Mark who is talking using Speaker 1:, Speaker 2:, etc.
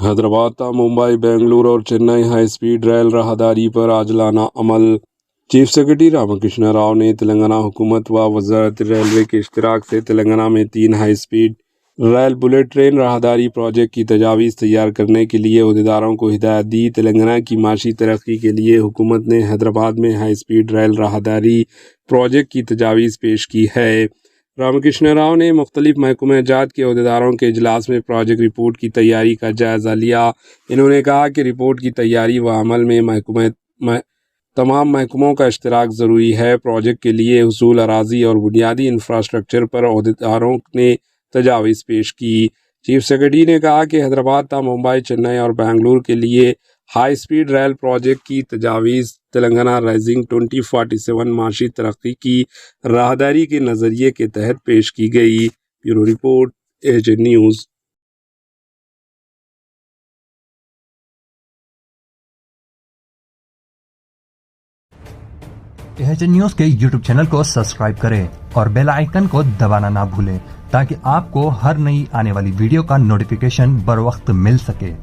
Speaker 1: حیدرآباد تا ممبئی، بنگلور اور Chennai high speed rail راہداری پر عاجلانہ عمل۔ چیف سیکرٹری رامکرشن راؤ نے تلنگانہ حکومت و وزارت ریلوے کے اشتراک سے تلنگانہ میں 3 high speed rail bullet train راہداری پروجیکٹ کی تجاویز تیار کرنے کے لیے عہدیداروں کو ہدایت دی۔ تلنگانہ کی معاشی ترقی کے لیے حکومت نے حیدرآباد میں ہائی سپیڈ ریل راہداری پروجیکٹ کی تجاویز پیش کی ہے۔ رامکرشن راؤ نے مختلف محکمہ جات کے عہدیداروں کے اجلاس میں پروجیکٹ رپورٹ کی تیاری کا جائزہ لیا۔ انہوں نے کہا کہ رپورٹ کی تیاری و عمل میں تمام محکموں کا اشتراک ضروری ہے۔ پروجیکٹ کے لیے حصول اراضی اور بنیادی انفراسٹرکچر پر عہدیداروں نے تجاویز پیش کی۔ چیف سیکرٹری نے کہا کہ حیدرآباد تا ممبئی، چنئی اور بنگلور کے لیے ہائی سپیڈ ریل پروجیکٹ کی تجاویز تلنگانہ رائزنگ 2047 معاشی ترقی کی راہداری کے نظریے کے تحت پیش کی گئی۔ Bureau report, AJ news.
Speaker 2: AJ news کے YouTube چینل کو سبسکرائب کریں اور بیل آئیکن کو دبانا نہ بھولیں تاکہ آپ کو ہر نئی آنے والی ویڈیو کا نوٹیفیکیشن بر وقت مل سکے۔